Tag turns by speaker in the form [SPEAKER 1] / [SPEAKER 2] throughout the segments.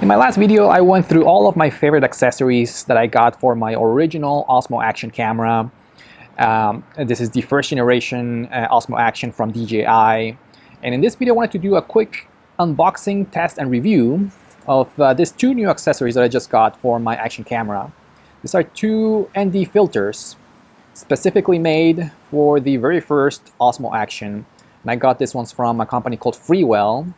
[SPEAKER 1] In my last video, I went through all of my favorite accessories that I got for my original Osmo Action camera. This is the first generation Osmo Action from DJI. And in this video, I wanted to do a quick unboxing, test, and review of these two new accessories that I just got for my action camera. These are two ND filters specifically made for the very first Osmo Action. And I got these ones from a company called Freewell,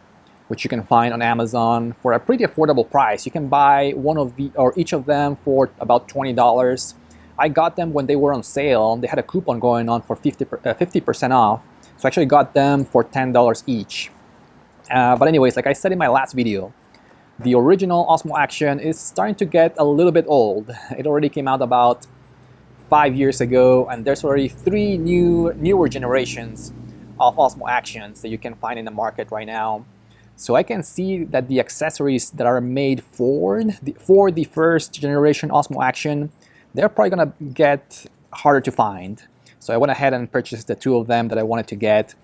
[SPEAKER 1] which you can find on Amazon for a pretty affordable price. You can buy one of the or each of them for about $20. I got them when they were on sale. They had a coupon going on for 50% off. So I actually got them for $10 each. But anyways, like I said in my last video, the original Osmo Action is starting to get a little bit old. It already came out about 5 years ago, and there's already three newer generations of Osmo Actions that you can find in the market right now. So I can see that the accessories that are made for the first generation Osmo Action, they're probably gonna get harder to find. So I went ahead and purchased the two of them that I wanted to get.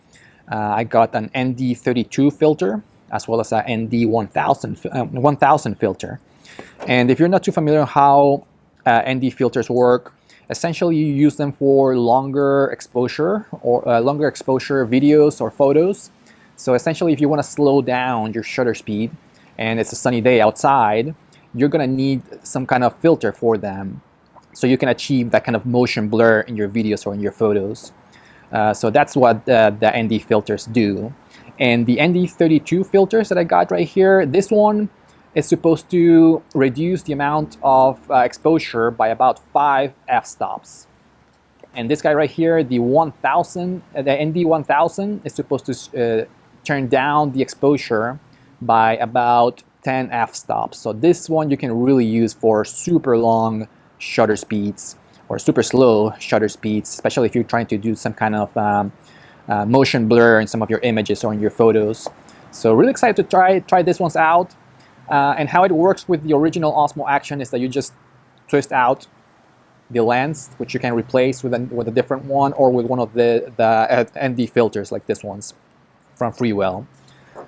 [SPEAKER 1] I got an ND32 filter as well as an ND1000 filter. And if you're not too familiar how ND filters work, essentially you use them for longer exposure videos or photos. So essentially, if you want to slow down your shutter speed and it's a sunny day outside, you're going to need some kind of filter for them so you can achieve that kind of motion blur in your videos or in your photos. So that's what the ND filters do. And the ND32 filters that I got right here, this one is supposed to reduce the amount of exposure by about 5 f-stops. And this guy right here, the ND1000, is supposed to turn down the exposure by about 10 f-stops. So this one you can really use for super long shutter speeds or super slow shutter speeds, especially if you're trying to do some kind of motion blur in some of your images or in your photos. So really excited to try this ones out. And how it works with the original Osmo Action is that you just twist out the lens, which you can replace with a different one or with one of the ND filters like this one's from Freewell.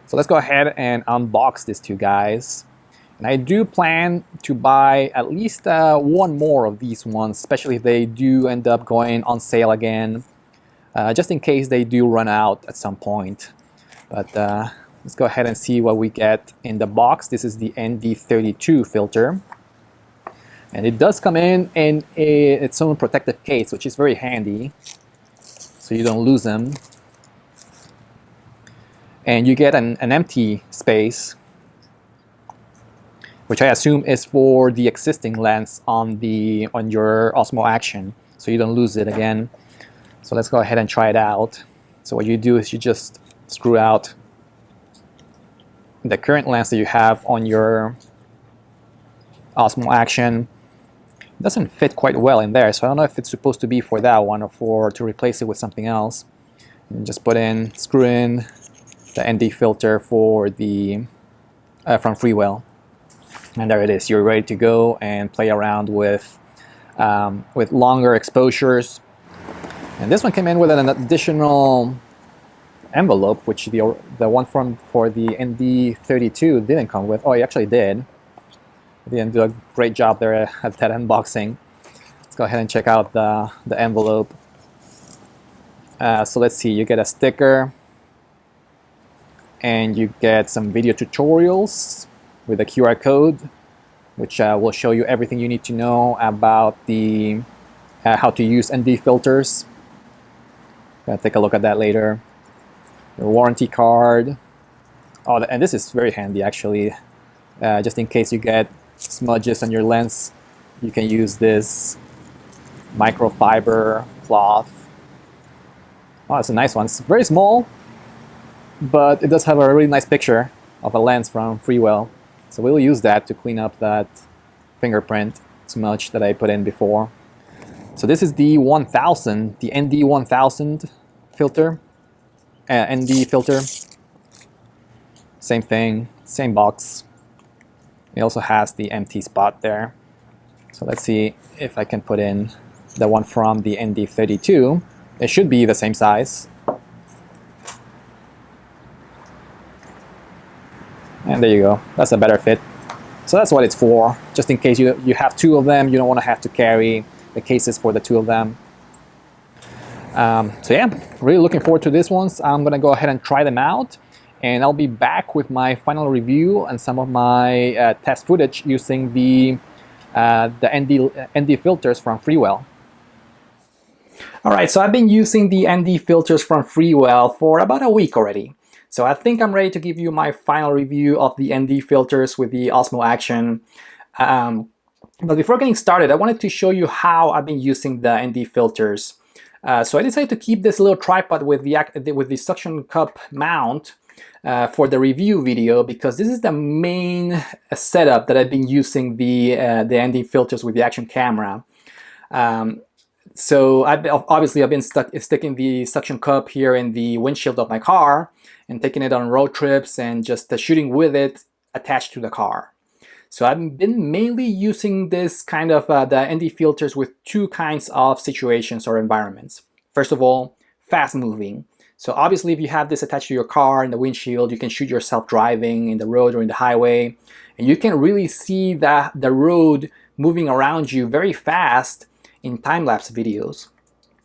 [SPEAKER 1] So let's go ahead and unbox these two guys. And I do plan to buy at least one more of these ones, especially if they do end up going on sale again, just in case they do run out at some point. But let's go ahead and see what we get in the box. This is the ND32 filter. And it does come in its own protective case, which is very handy, so you don't lose them. And you get an empty space, which I assume is for the existing lens on your Osmo Action, so you don't lose it again. So let's go ahead and try it out. So what you do is you just screw out the current lens that you have on your Osmo Action. It doesn't fit quite well in there, so I don't know if it's supposed to be for that one or to replace it with something else. And just screw in the ND filter for the from Freewell, and there it is. You're ready to go and play around with longer exposures. And this one came in with an additional envelope, which the one for the ND32 didn't come with. Oh, it actually did. They didn't do a great job there at that unboxing. Let's go ahead and check out the envelope. So let's see, you get a sticker and you get some video tutorials with a QR code, which will show you everything you need to know about the how to use ND filters. Gonna take a look at that later. Your warranty card. Oh, and this is very handy actually. Just in case you get smudges on your lens, you can use this microfiber cloth. Oh, it's a nice one. It's very small, but it does have a really nice picture of a lens from Freewell. So we'll use that to clean up that fingerprint smudge that I put in before. So this is the 1000, the ND1000 filter, ND filter. Same thing, same box. It also has the empty spot there. So let's see if I can put in the one from the ND32. It should be the same size. And there you go. That's a better fit. So that's what it's for, just in case you have two of them, you don't want to have to carry the cases for the two of them. So yeah, really looking forward to these ones. I'm gonna go ahead and try them out, and I'll be back with my final review and some of my test footage using the ND filters from Freewell. Alright, so I've been using the ND filters from Freewell for about a week already. So I think I'm ready to give you my final review of the ND filters with the Osmo Action. But before getting started, I wanted to show you how I've been using the ND filters. So I decided to keep this little tripod with the suction cup mount for the review video, because this is the main setup that I've been using the ND filters with the Action camera. So obviously I've been sticking the suction cup here in the windshield of my car and taking it on road trips and just shooting with it attached to the car. So I've been mainly using this kind of the ND filters with two kinds of situations or environments. First of all, fast moving. So obviously if you have this attached to your car in the windshield, you can shoot yourself driving in the road or in the highway, and you can really see the road moving around you very fast in time-lapse videos.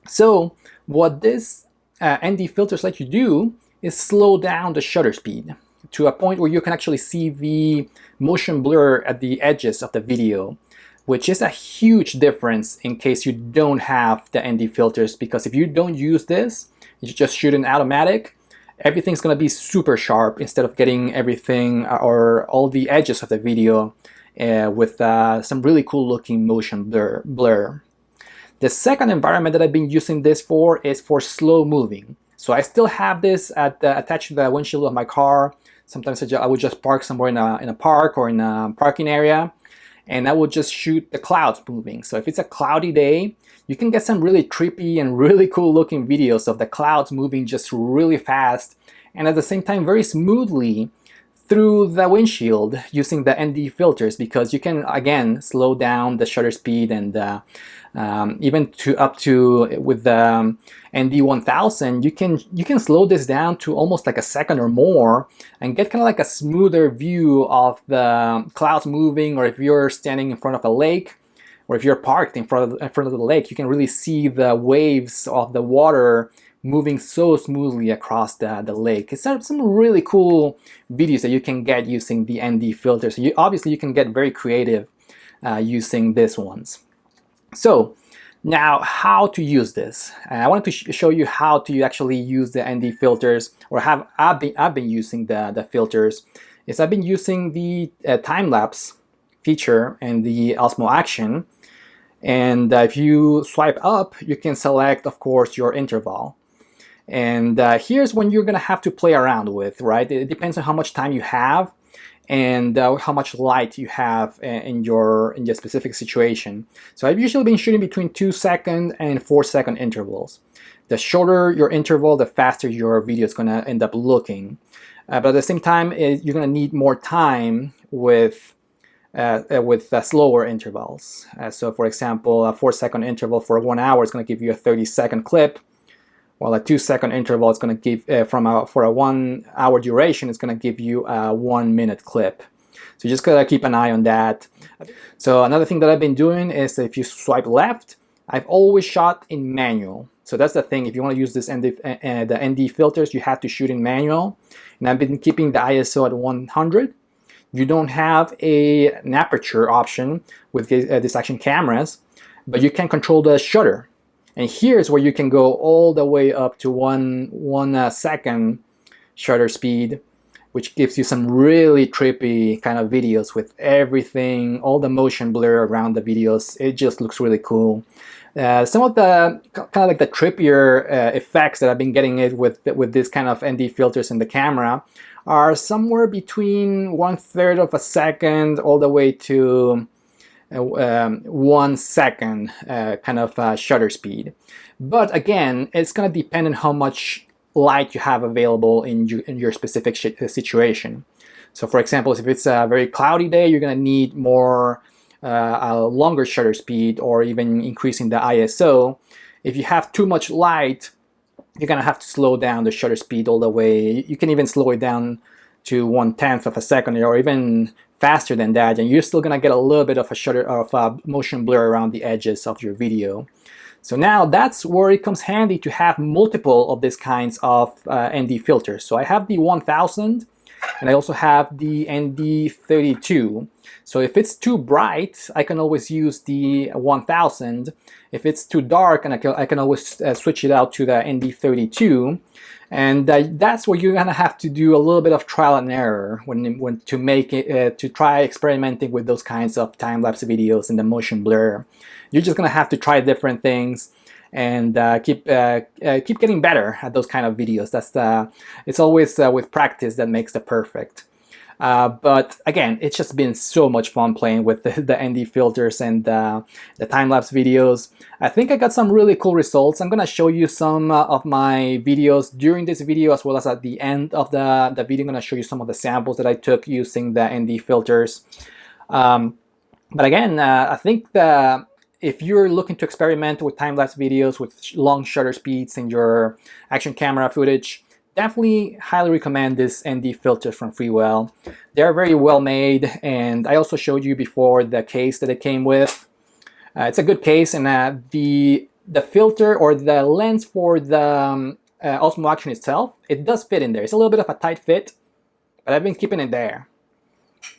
[SPEAKER 1] So what this ND filters let you do is slow down the shutter speed to a point where you can actually see the motion blur at the edges of the video, which is a huge difference in case you don't have the ND filters, because if you don't use this, you just shoot in automatic, everything's going to be super sharp instead of getting everything or all the edges of the video with some really cool looking motion blur. The second environment that I've been using this for is for slow moving. So I still have this attached to the windshield of my car. Sometimes I would just park somewhere in a park or in a parking area, and I would just shoot the clouds moving. So if it's a cloudy day, you can get some really trippy and really cool looking videos of the clouds moving just really fast and at the same time very smoothly through the windshield using the ND filters, because you can again slow down the shutter speed and even up to with the ND 1000 you can slow this down to almost like a second or more and get kind of like a smoother view of the clouds moving, or if you're standing in front of a lake or if you're parked in front of the lake, you can really see the waves of the water moving so smoothly across the lake. It's some really cool videos that you can get using the ND filters. So obviously you can get very creative using these ones. So now how to use this. I wanted to show you how to actually use the ND filters, or I've been using the filters. I've been using the time-lapse feature and the Osmo Action, and if you swipe up you can select of course your interval, and here's when you're gonna have to play around with, right? It depends on how much time you have and how much light you have in your specific situation. So I've usually been shooting between 2-second and 4-second intervals. The shorter your interval, the faster your video is going to end up looking. But at the same time, you're going to need more time with slower intervals. So for example, a 4-second interval for 1 hour is going to give you a 30-second clip, while a 2-second interval is going to give for a 1 hour duration, it's going to give you a 1 minute clip. So you just gotta keep an eye on that. So another thing that I've been doing is if you swipe left, I've always shot in manual. So that's the thing. If you want to use this the ND filters, you have to shoot in manual. And I've been keeping the ISO at 100. You don't have an aperture option with these Action cameras, but you can control the shutter. And here's where you can go all the way up to one second shutter speed, which gives you some really trippy kind of videos with everything, all the motion blur around the videos. It just looks really cool. Some of the kind of like the trippier effects that I've been getting with this kind of ND filters in the camera are somewhere between 1/3 of a second all the way to 1 second kind of shutter speed. But again, it's going to depend on how much light you have available in your specific situation. So for example, if it's a very cloudy day, you're going to need more a longer shutter speed, or even increasing the ISO. If you have too much light, you're going to have to slow down the shutter speed all the way. You can even slow it down to 1/10 of a second, or even faster than that, and you're still gonna get a little bit of a shutter of motion blur around the edges of your video. So now that's where it comes handy to have multiple of these kinds of ND filters. So I have the 1000, and I also have the ND32. So if it's too bright, I can always use the 1000. If it's too dark, and I can always switch it out to the ND32. And that's where you're gonna have to do a little bit of trial and error when to make it to try experimenting with those kinds of time-lapse videos and the motion blur. You're just gonna have to try different things and keep getting better at those kind of videos. It's always with practice that makes the perfect. But again, it's just been so much fun playing with the ND filters and the time-lapse videos. I think I got some really cool results. I'm gonna show you some of my videos during this video, as well as at the end of the video. I'm gonna show you some of the samples that I took using the ND filters. But again, I think if you're looking to experiment with time-lapse videos with long shutter speeds in your action camera footage, definitely highly recommend this ND filters from Freewell. They're very well made, and I also showed you before the case that it came with. It's a good case, and the filter or the lens for the Osmo Action itself, it does fit in there. It's a little bit of a tight fit, but I've been keeping it there.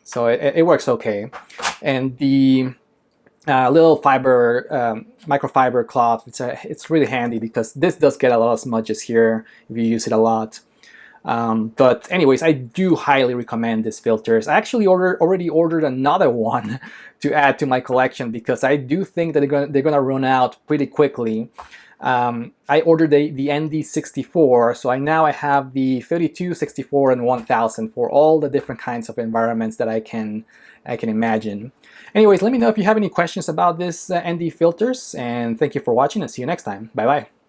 [SPEAKER 1] So it works okay. And the little fiber, microfiber cloth, it's really handy because this does get a lot of smudges here if you use it a lot. But anyways, I do highly recommend these filters. I actually already ordered another one to add to my collection because I do think that they're gonna run out pretty quickly. I ordered the ND64, so now I have the 32, 64, and 1000 for all the different kinds of environments that I can imagine. Anyways, let me know if you have any questions about this ND filters, and thank you for watching, and see you next time. Bye bye.